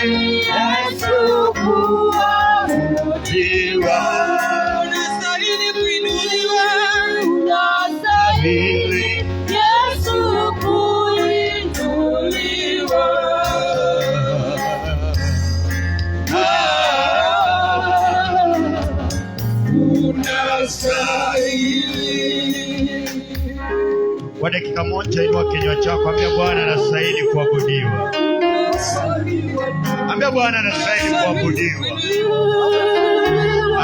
Yesu kuabudiwa. Unastahili kuinuliwa. Unastahili Yesu kuinuliwa. Kwa dakika moja inua kinywa chako, ambia Bwana anastahili kuabudiwa. Ambia Bwana anastahili kuabudiwa.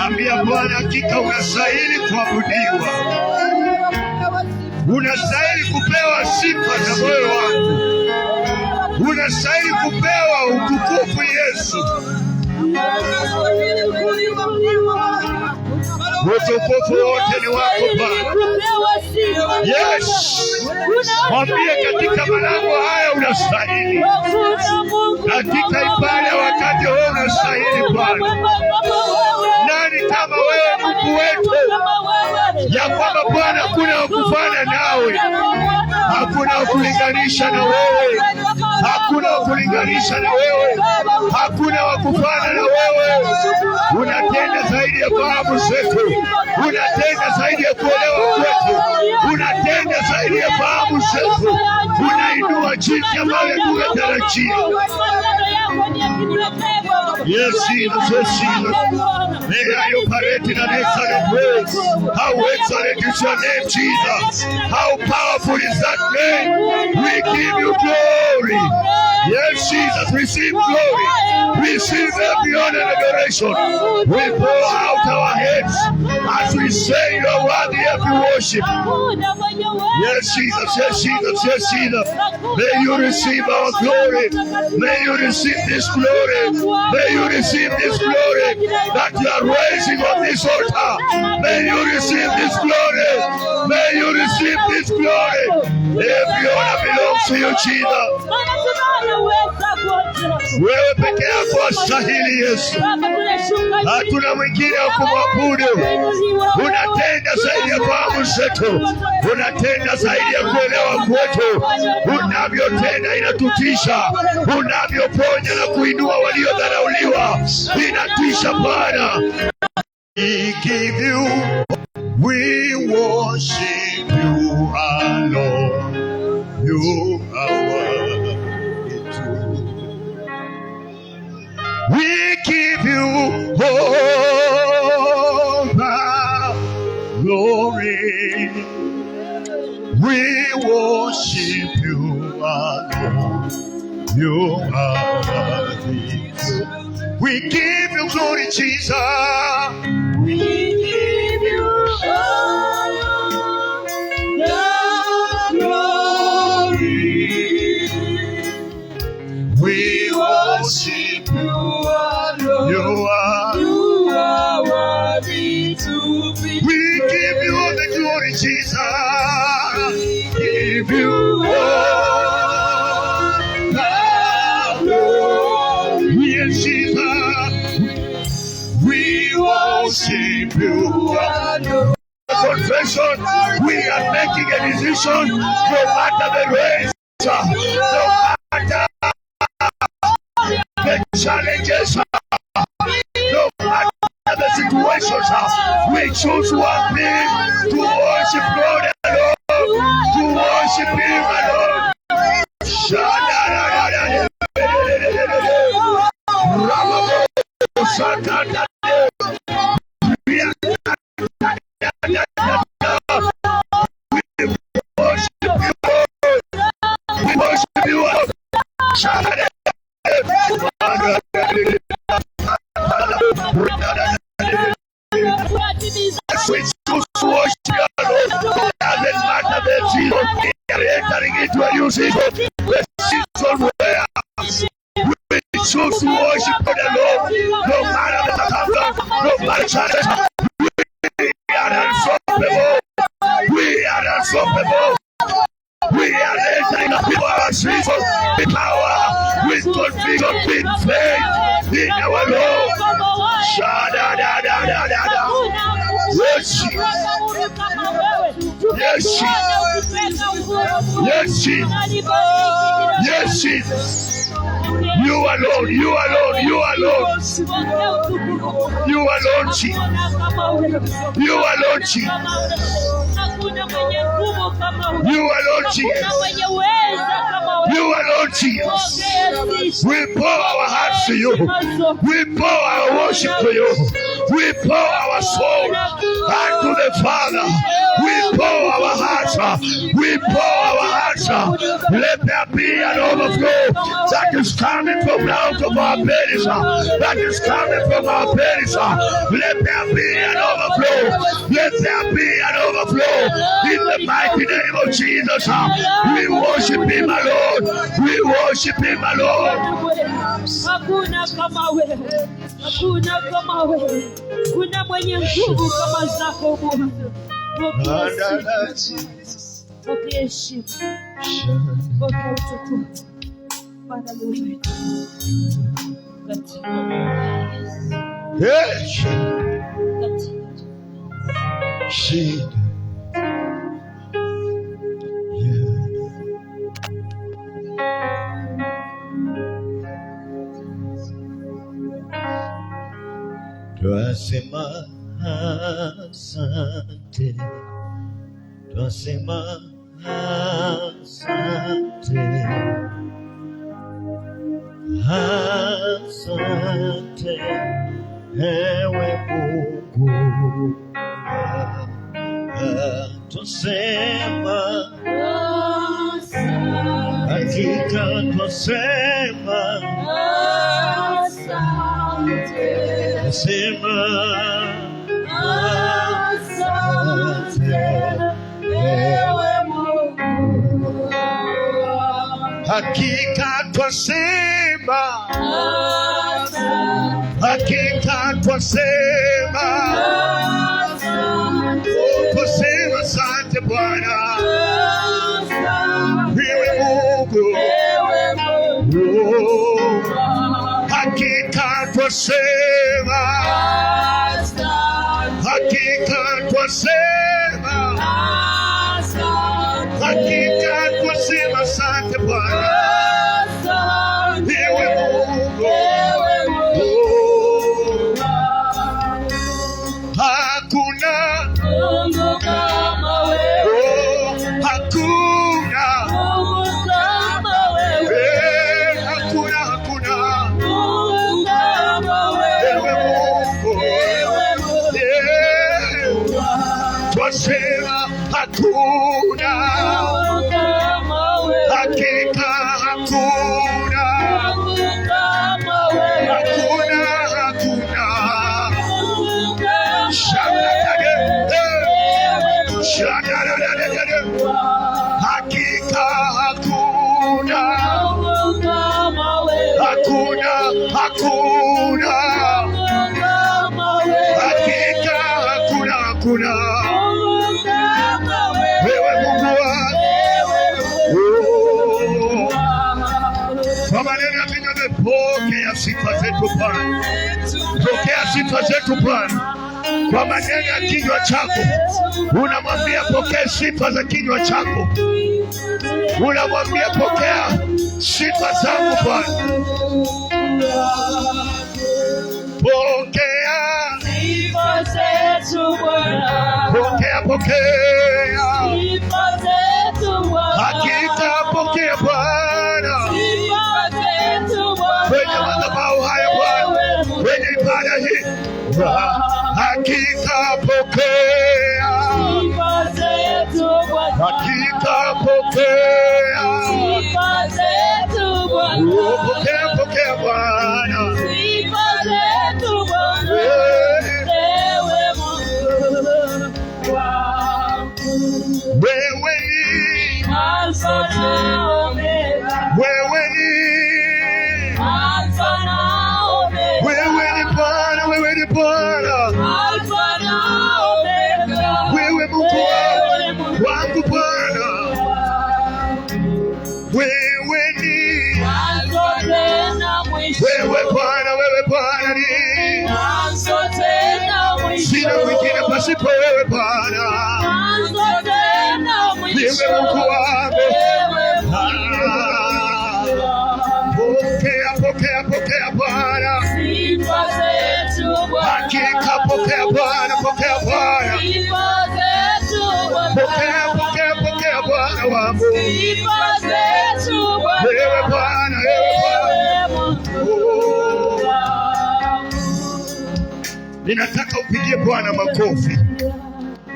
Ambia Bwana hakika unastahili kuabudiwa. Unastahili kupewa sifa za moyo wangu. Unastahili kupewa utukufu Yesu. Utukufu wote ni wako Bwana. Yes. Mwambie katika malango haya unastahili. Katika ibada wakati huu unastahili Bwana. Nani kama wewe Mungu wetu? Ya kwamba Bwana hakuna wakufana nawe. Hakuna wakulinganisha na wewe. Hakuna wakulinganisha na wewe. Hakuna wakufana na wewe. Unatenda zaidi ya fahamu zetu. Unatenda zaidi ya kuelewa kwetu. Unatenda zaidi ya fahamu zetu. Unainua jinsi ambavyo tungetarajia. Yes, Jesus, yes, Jesus. May I operate in an excellent way. How excellent is your name, Jesus. How powerful is that name. We give you glory. Yes, Jesus, receive glory. Receive every honor and adoration. We pour out our heads as we say you are worthy every worship. Yes, Jesus, yes, Jesus, yes, Jesus. May you receive our glory. May you receive this glory. May you receive this glory that you are raising on this altar. May you receive this glory. May you receive this glory. Every honor belongs to you, Jesus. Wewe peke yako wastahili Yesu. Hatuna mwingine wa kumwabudu. Unatenda zaidi ya fahamu zetu. Unatenda zaidi ya kuelewa kwetu. Unavyotenda inatutisha. Unavyoponya na kuinua waliodharauliwa inatisha Bwana. We give you, we worship you alone. You are worthy too. We give you all the glory. We worship you alone. You are worthy too. We give you glory, Jesus. We give you all the glory. We worship you alone. You are worthy to be. We give you all the glory, Jesus. We give you all the glory. Yes, Jesus. We worship you alone. Confession, we are making a decision no matter the race, no matter the challenges, no matter the situations. We choose one thing: to worship God alone, to worship Him alone. Choose to worship God alone, no matter the circumstance, no matter the challenge. We are unstoppable. We are unstoppable. We are entering the people of Jesus with power, with conviction, with faith in our Lord. Yes, Jesus. Yes, Jesus. Yes, Jesus. You alone, you alone, you alone. You alone, Jesus. You alone, Jesus. You alone, Jesus. You alone, Jesus. We pour our hearts to you. We pour our worship to you. We pour our soul unto the Father. We pour our hearts. We pour our hearts. Let there be an overflow that is coming from out of our bellies. That is coming from our bellies. Let there be an overflow. Let there be an overflow. In the mighty name of Jesus. We worship him alone. We worship him alone. Hakuna kama wewe. Hakuna kama wewe. Kuna mwenye nguvu kama zako Bwana. Pokea heshima. Pokea utukufu. Bwana wewe. Yes. Shit. Twasema asante, twasema asante, asante ewe Mungu, twasema hakika, twasema twasema asante ewe Mungu, hakika twasema, hakika twasema, twasema asante Bwana ewe Mungu, hakika twasema, hakika twasema, hakika twasema asante Bwana ewe Mungu. Hakuna Mungu kama wewe, hakuna Mungu kama wewe, hakuna Mungu kama wewe, twasema hakuna, hakika hakuna, hakuna. Hakika hakuna, hakuna, hakuna, hakika hakuna, hakuna wewe Mungu wangu. Kwa maneno ya kinywa chetu, pokea sifa zetu Bwana, pokea sifa zetu Bwana. Kwa maneno ya kinywa chako unamwambia pokea sifa za kinywa chako, unamwambia pokea sifa zangu Bwana, pokea sifa zetu Bwana, pokea sifa zetu Bwana, hakika pokea Bwana sifa zetu Bwana, kwenye madhabahu haya Bwana, kwenye ibada hii hakika pokea sifa zetu Bwana, hakika pokea sifa zetu Bwana, pokea Bwana sifa zetu Bwana, ewe Mungu wangu. Wewe ni Alfa na Omega, wewe ni Alfa na Omega, wewe ni Bwana, wewe ni Bwana Alfa na Omega, wewe Mungu wangu Bwana, wewe ni mwanzo tena mwisho, wewe Bwana ni mwanzo tena mwisho, sina mwingine pasipo wewe Bwana, mwanzo tena mwisho, wewe Mungu wangu, pokea Bwana. Sifa zetu Bwana. Hakika pokea Bwana, pokea Bwana. Sifa zetu Bwana. Pokea, pokea, pokea Bwana wangu. Sifa zetu Bwana. Wewe Bwana, wewe Bwana. Ninataka upigie Bwana makofi.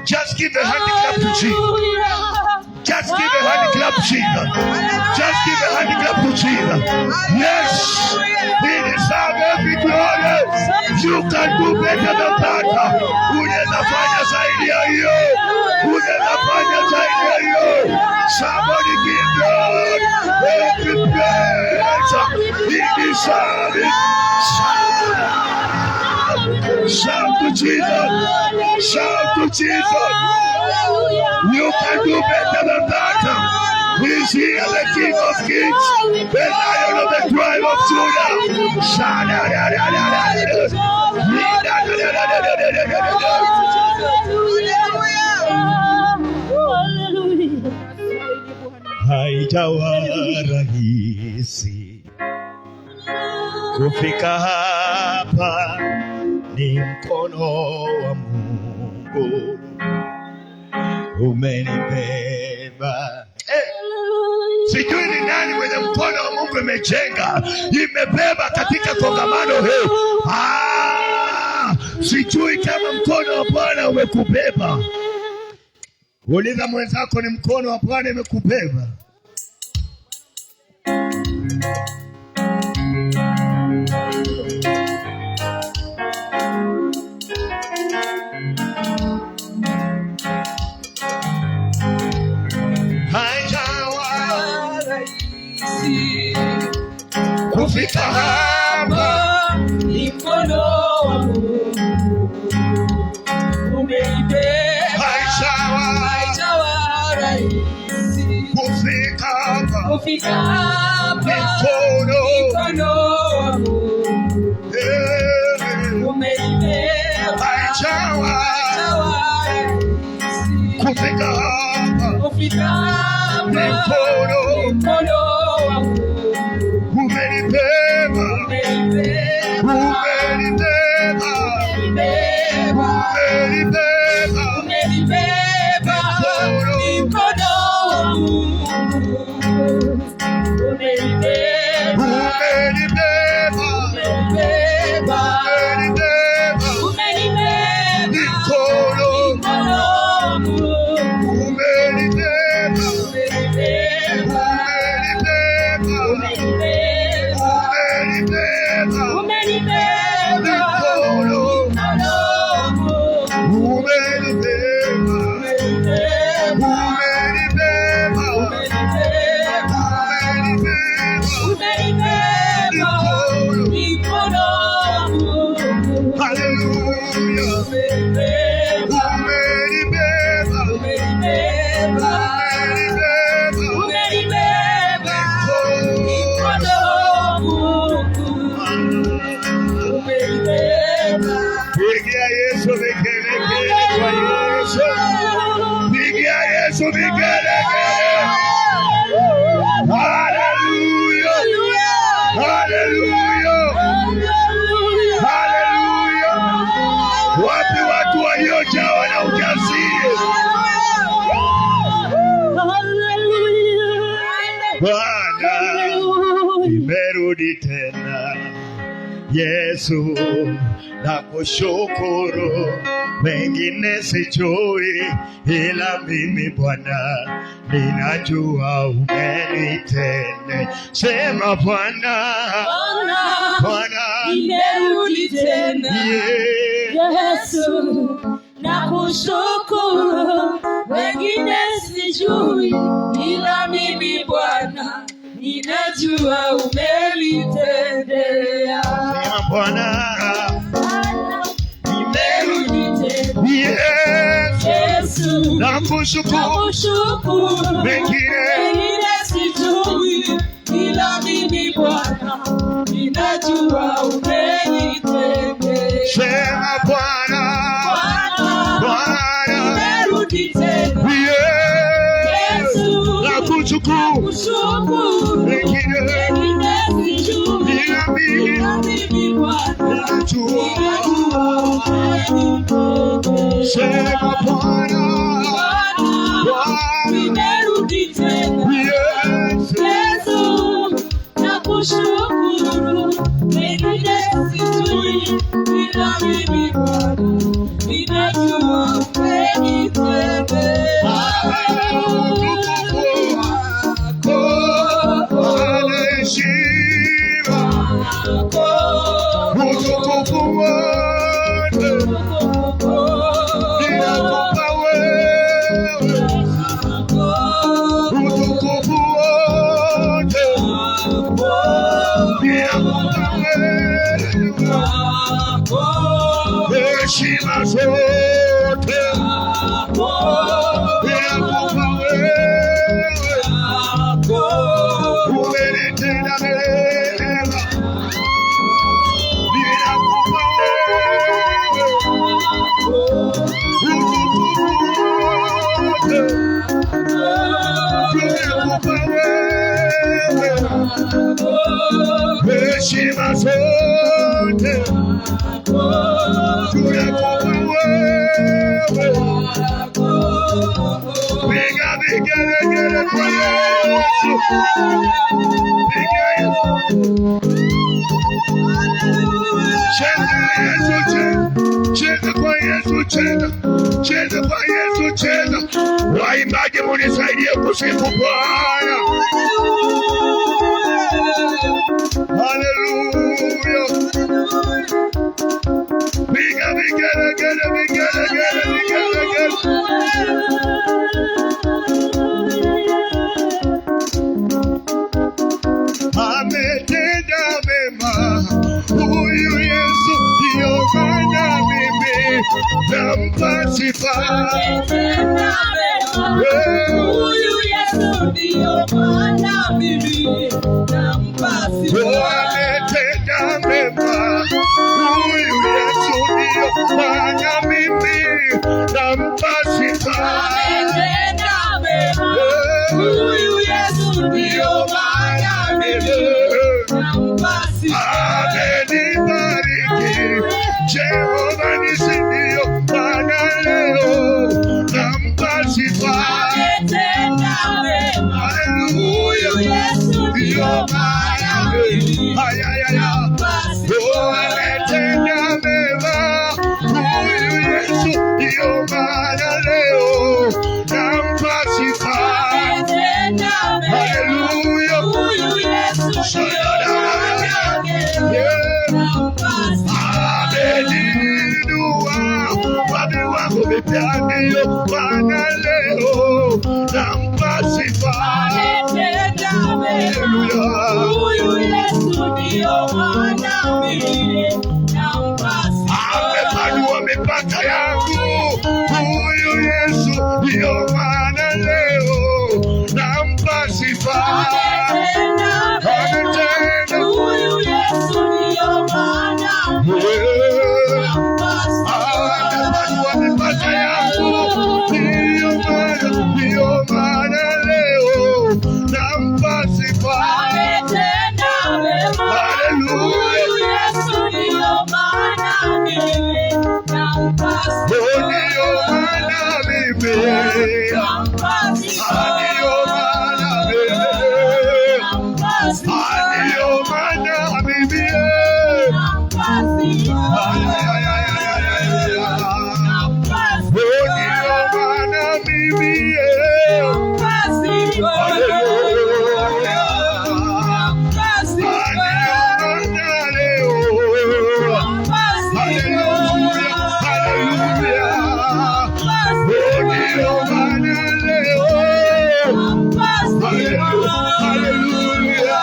Just give a hand clap to Jesus. Just give a hand clap to Jesus. Just give a hand clap to Jesus. Yes, He deserves every glory. You can do better than that. Unaweza fanya zaidi ya hiyo. Unaweza fanya zaidi ya hiyo. Somebody give God every praise. He deserves it. Shout to Jesus. Shout to Jesus. You can do better than that. He is here, the King of Kings, the Lion of the tribe of Judah. Haijawa rahisi kufika hapa, ni mkono wa Mungu umenibeba. Sijui ni nani mwenye mkono wa Mungu imebeba katika kongamano hili. Sijui kama mkono wa Bwana umekubeba. Uliza mwenzako, ni mkono wa Bwana umekubeba? Kufika hapa, ni mkono wa Mungu umenibeba. Haijawa rahisi kufika hapa, ni mkono wa Mungu umenibeba. Haijawa rahisi kufika hapa, ni mkono wa Mungu umenibeba, umenibeba, mkono wa Mungu umenibeba, Wapi watu waliojawa na ujasiri? Bwana, nimerudi tena. Yesu, nakushukuru. Wengine sijui, ila mimi Bwana ninajua umenitende. Sema Bwana, nimerudi tena. Yesu, nakushukuru. Wengine sijui, ila mimi Bwana ninajua umenitendea. Sema Bwana, nimerudi tena. Yesu, nakushukuru. Wengine sijui, ila mimi Bwana ninajua umenitendea. Sema Bwana, nimerudi tena. Yesu, nakushukuru. Wengine sijui, ila mimi Sema Bwana, nimerudi tena. Yesu, nakushukuru. Mengine sijui, ila mimi Bwana ninajua umenitendea. Heshima zote ninakupa wewe, umenitenda mema, ninakupa wewe ninakupa wewe heshima zote tunakupa wewe. Piga vigelegele kwa Yesu. Piga Yesu. Cheza Yesu, cheza. Cheza kwa Yesu, cheza. Cheza kwa Yesu, cheza. Waimbaji munisaidie kusifu Bwana. Hallelujah. Piga vigelegele, vigelegele, vigelegele. Ametenda mema huyu Yesu, ndio maana mimi nampa sifa. Ametenda mema huyu Yesu, ndio maana mimi nampa sifa. Ametenda mema huyu Yesu, ndio maana mimi nampa sifa. Ametenda mema huyu Yesu, ndio maana mimi nampa sifa. Amenibariki Jehova nisi, ndio maana leo nampa sifa. Ametenda mema huyu Yesu, ndio maana mimi nampa sifa. Ametenda mema huyu Yesu, ndio maana leo nampa sifa. Ametenda mema huyu Yesu, ndio maana mimi nampa sifa. Ameninua kwa viwango vipya, ndio maana leo nampa sifa. Ametenda mema huyu Yesu, ndio maana mimi nampa sifa. Amepanua mipaka yangu huyu Yesu, ndio maana leo nampa sifa. Ametenda mema huyu Yesu, ndio maana mimi nampa sifa. Amepanua mipaka yangu, ndio maana leo nampa sifa. Ametenda mema huyu Yesu, ndio maana mimi nampa sifa. Ndio maana mimi Nampa sifa. ndio maana mimi Nampa sifa. ndio maana mimi Nampa sifa. Nampa sifa. ndio maana mimi Nampa sifa. Nampa sifa. maana leo Nampa sifa. ndio maana leo Nampa sifa. haleluya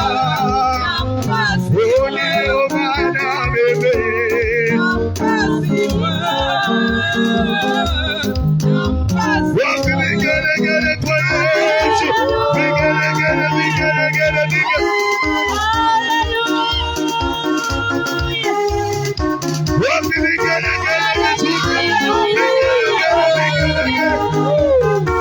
Nampa sifa. ndio maana mimi Nampa sifa. Nampa sifa. wapi vigelegele kwa Yesu, vigelegele, vigelegele, vigelegele. Wapi vigelegele vizuri, vigelegele, vigelegele.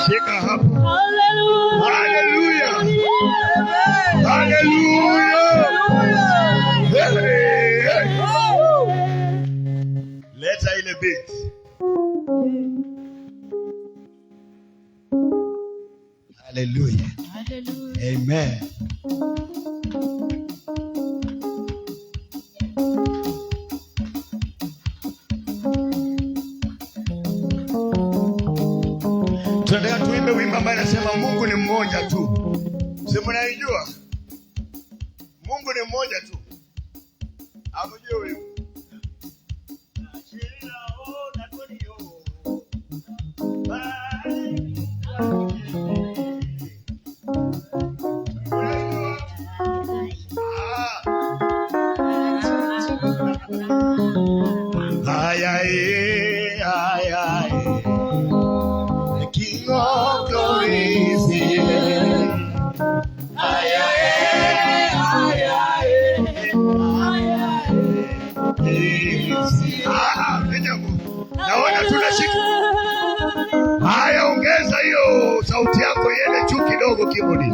Shika hapo. Hallelujah. Hallelujah. Leta ile beat. Hallelujah. Amen. Tunataka tuimbe wimbo ambao unasema Mungu ni mmoja tu. Si mnaijua? Mungu ni mmoja tu. Hamjui wimbo? The King of Glory is here. Naona tunashika. Haya, ongeza hiyo sauti yako iende juu kidogo kibodi.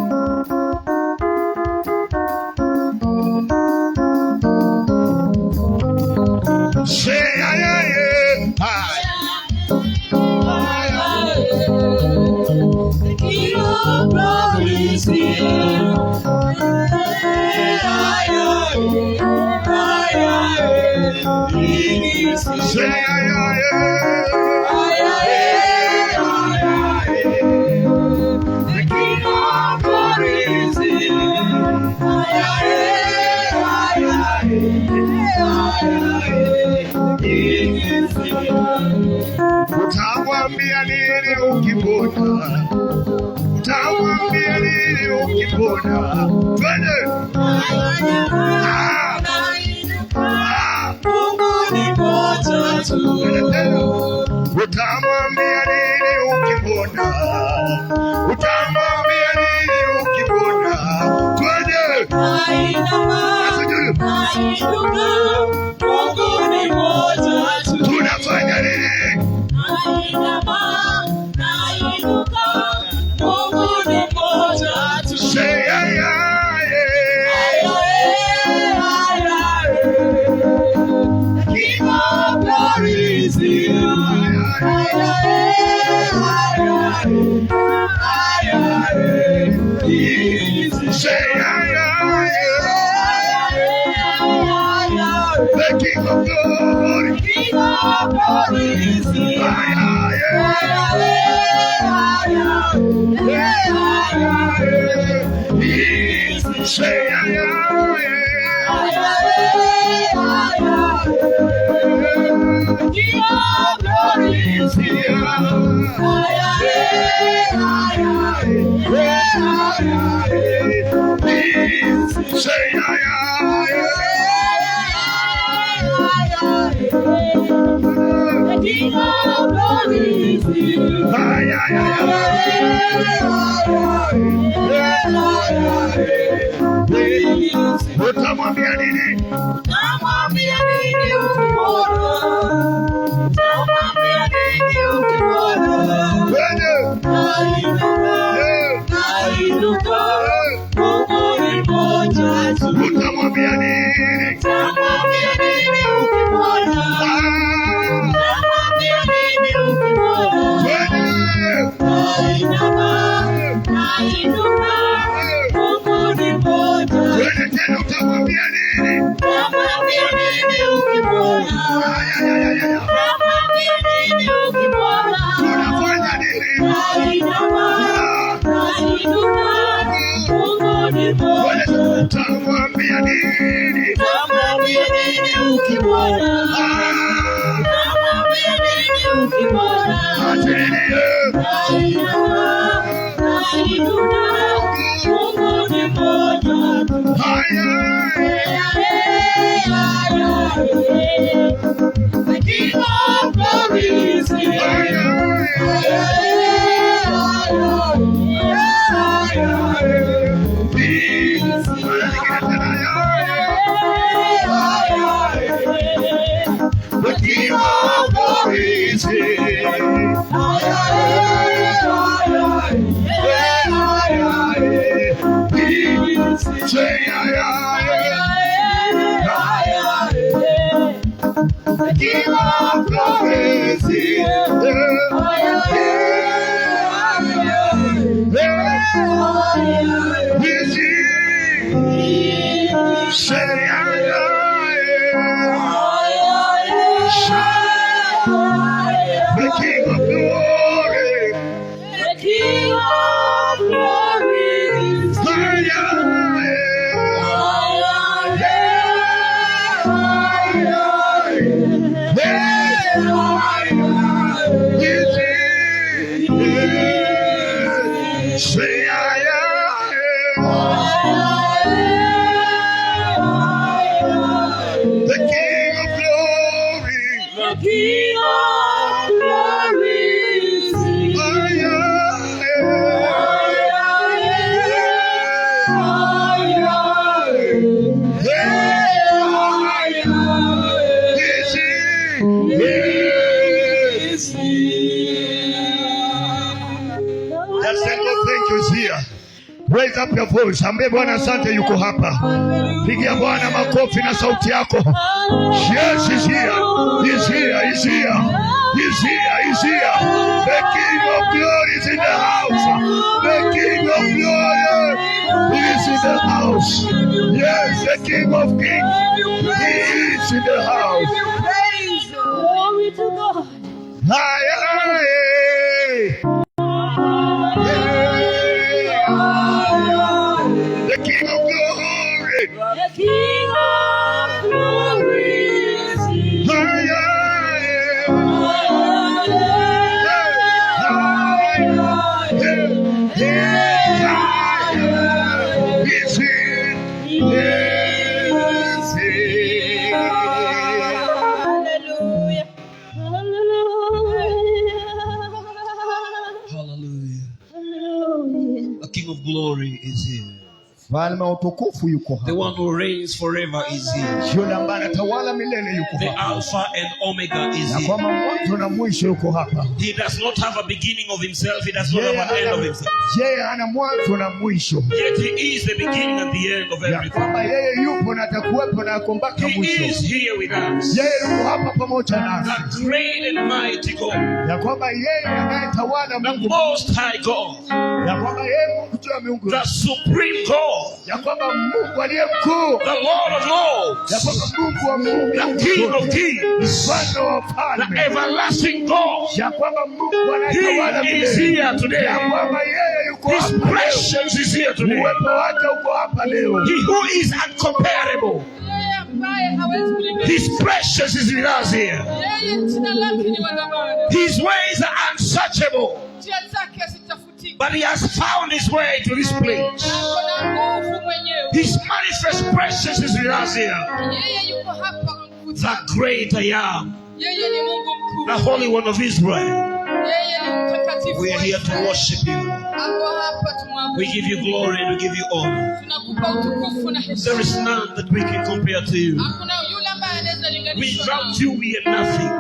Utamwambia nini ukipona? Utamwambia nini ukipona? Twende. Utamwambia nini ukipona? Utamwambia nini ukipona? Twende. Tunafanya nini? The King of Glory, King of Glory is here. Utamwambia nini? Utamwambia nini ukipona? Utamwambia nini ukipona? Nainuka, Mungu ni mmoja tu. Utamwambia nini? Utamwambia nini ukipona? Utamwambia nini ukipona? Nainuka, Mungu ni mmoja. Tena utamwambia nini? Utamwambia nini ukipona? Utamwambia nini ukipona? Tunafanya nini? Nainuka, Mungu ni mmoja. Utamwambia nini? Utamwambia nini ukipona? Utamwambia nini ukipona? The King of Glory is here. The King of Glory is here. King of glory is here. The King of glory. The King of glory is Raise up your voice. Ambie Bwana asante yuko hapa. Pigia Bwana makofi na sauti yako. Yes, he's here. He's here. He's here. He's here. He's here. The King of glory is in the house. The King of glory is in the house. Yes, the King of kings. He is in the house. Glory to God. The King of glory. The King of glory is here. Glory is here. The one who reigns forever is here. The Alpha and Omega is here. He does not have a beginning of himself. He does not have an end of himself. Yet he is the beginning and the end of everything. He is here with us. The great and mighty God. The most high God. The supreme God. The Lord of Lords. The King of Kings. The everlasting God. He is here today. His presence is here today. He who is uncomparable. His presence is with us here. His ways are unsearchable. But he has found his way to this place. His manifest presence is with us here. The great I am, the Holy One of Israel. We are here to worship you. We give you glory and we give you honor. There is none that we can compare to you. Without you we are nothing.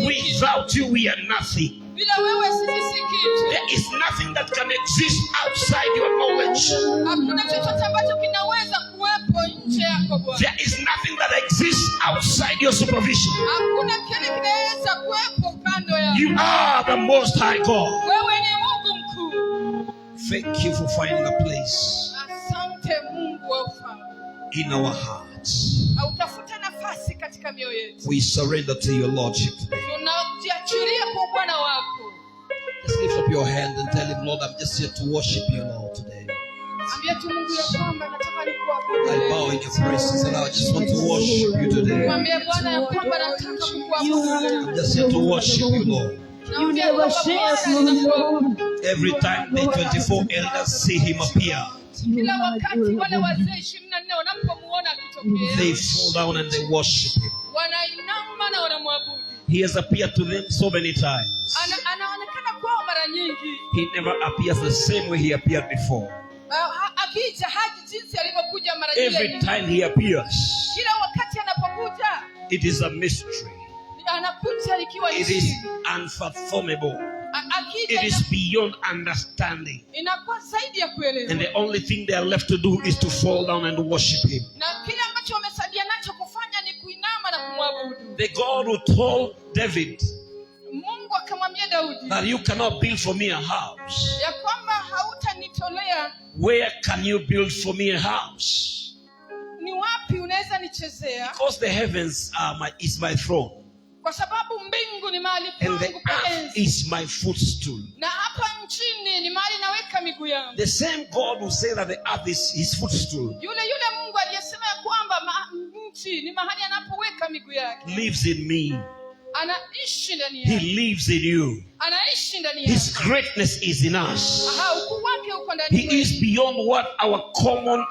Without you we are nothing. There is nothing that can exist outside your knowledge. There is nothing that exists outside your supervision. You are the Most High God. Thank you for finding a place in our hearts. We surrender to your Lordship today. Just lift up your hand and tell him, Lord, I'm just here to worship you, Lord, today. I bow in your presence and I just want to worship you today. I'm just here to worship you, Lord. You never share, Lord. Every time the 24 elders see him appear, they fall down and they worship him. He has appeared to them so many times. He never appears the same way he appeared before. Every time he appears, it is a mystery. It is unfathomable. It is beyond understanding. And the only thing they are left to do is to fall down and worship him. The God who told David Mungu akamwambia Daudi that you cannot build for me a house. ya kwamba hautanitolea. Where can you build for me a house? Ni wapi unaweza nichezea? Because the heavens is my throne. Kwa sababu mbingu ni mahali And the pangu pa earth enzi. is my footstool. Na hapa nchini ni mahali naweka miguu yangu. The same God who said that the earth is his footstool Yule Mungu aliyesema ya kwamba nchi ni mahali anapoweka miguu yake. lives in me. Anaishi ndani He yake. lives in you. Anaishi ndani yake. His greatness is in us. Ukuu wake uko ndani He yetu. is beyond what our common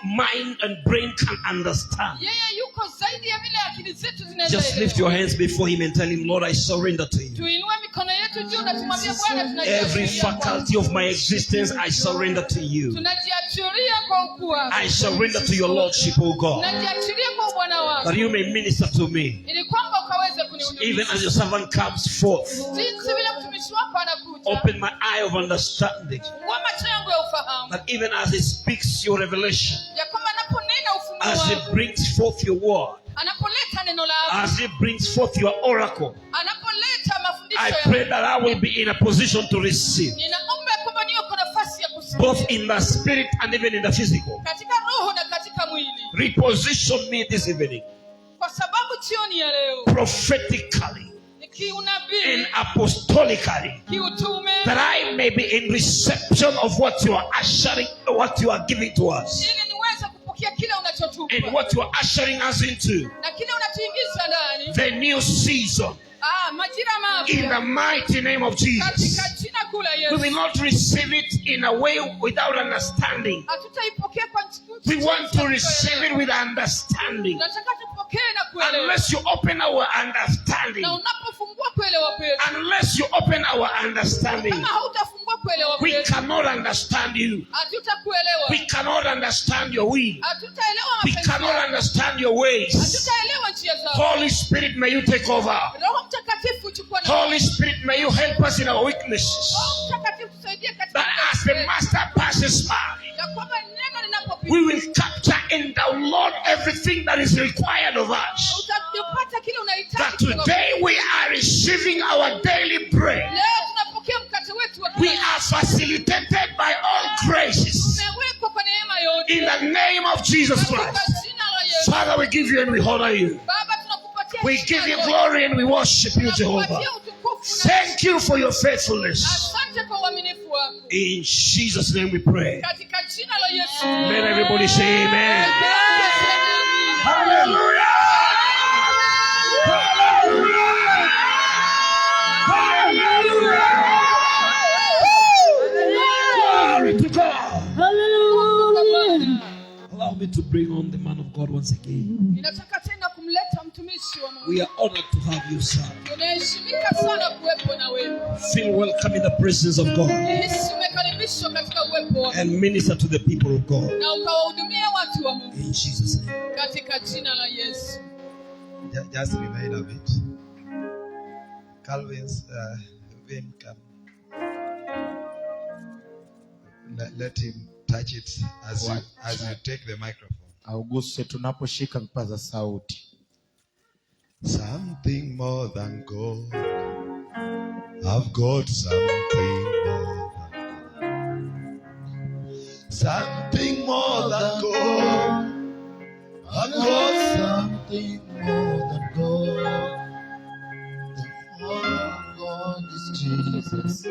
mind and brain can understand. Yeye yuko zaidi ya vile akili zetu zinaweza Just elewa. lift your hands before him and tell him, Lord, I surrender to you. Tuinue mikono yetu juu na tumwambie Bwana tunajiachilia. Every faculty of my existence, I surrender to you. Tunajiachilia kwa ukuu wako. I surrender to your Lordship, O God, Tunajiachilia kwa Bwana wako. that you may minister to me. Ili kwamba ukaweze kunihudumia. Even as your servant comes forth, Jinsi vile mtumishi wako anakuja. open my eye of understanding, Fungua macho yangu ya ufahamu. that even as he speaks your revelation, Ya kwamba anaponena ufunuo as he wako. brings forth your word, Anapoleta neno lako. as he brings forth your oracle, Anapoleta mafundisho I yako. pray that I will be in a position to receive, Ninaomba kwamba niwe kwa nafasi ya kusikia. both in the spirit and even in the physical. Katika roho na katika mwili. Reposition me this evening, Kwa sababu jioni ya leo. prophetically Kiunabii. and apostolically, Kiutume. that I may be in reception of what you are ushering, what you are giving to us, Ili niweze kupokea kile unachotupa. and what you are ushering us into, Na kile unatuingiza ndani. the new season, Majira in the mapya. mighty name of Jesus. Katika jina kuu la We Yesu. will not receive it in a way without understanding. Hatutaipokea kwa We want to receive it with understanding. Tunataka tupokee na kuelewa. Unless you open our understanding, Na unapofungua kuelewa kwetu. unless you open our understanding, Kama hautafungua kuelewa we kwetu. cannot understand you. Hatutakuelewa. We cannot understand your will. Hatutaelewa We mapenzi cannot yako. understand your ways. Hatutaelewa njia zako. Holy Spirit, may you take over. Roho Mtakatifu chukua na. Holy Spirit, may you help us in our weaknesses. Roho Mtakatifu tusaidie katika. That as the Master passes by, ya kwamba neno linapopita. we will capture and download everything that is required of us. Utapata kile unahitaji. That today we are receiving our daily bread. Leo tunapokea mkate wetu wa We are facilitated by all graces. Tumewekwa kwa neema yote. In the name of Jesus Katika Christ. jina la Yesu. Father, we give you and we honor you. Baba tunakupatia. We give you glory and we worship you, Jehovah. Tunakupatia utukufu na. Thank you for your faithfulness. Asante kwa uaminifu wako. In Jesus' name we pray. Katika jina la Yesu. Let everybody say amen. Hallelujah. Hallelujah. Glory to God. Allow me to bring on the man of God once again. Ninataka tena kumleta mtumishi wa Mungu. We are honored to have you, sir. Tunaheshimika sana kuwepo na wewe. Feel welcome in the presence of God Nihisi umekaribishwa katika uwepo wako. and minister to the people of God. Na ukawahudumia watu wa Mungu. In Jesus' name. Katika jina la Yesu. Just remind of it. Calvin's vein come. Let him touch it as you take the microphone. Auguse tunaposhika vipaza sauti. Something more than gold. I've got something more than gold. Something more than gold. I've got Something more than gold. The Father of God is Jesus.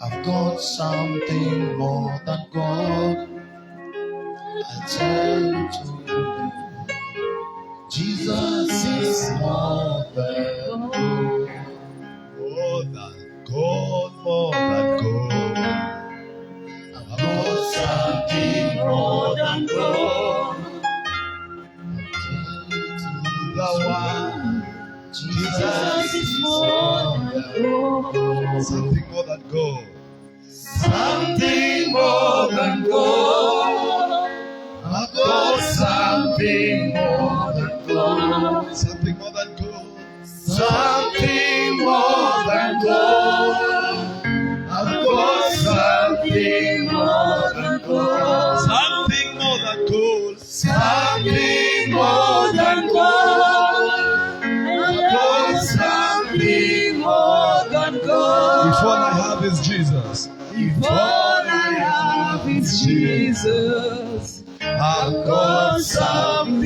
I've got something more than gold. I tell you to Jesus is more than gold. more than gold, more than gold. I've got something more than gold. The one, Jesus is more than gold. something more than gold. Something more than gold. I've got something more than gold. Something more than gold. Something more than gold. I've got something more than gold. Something more than gold. Something more than gold. all I have is Jesus. If all I have is Jesus, I've got something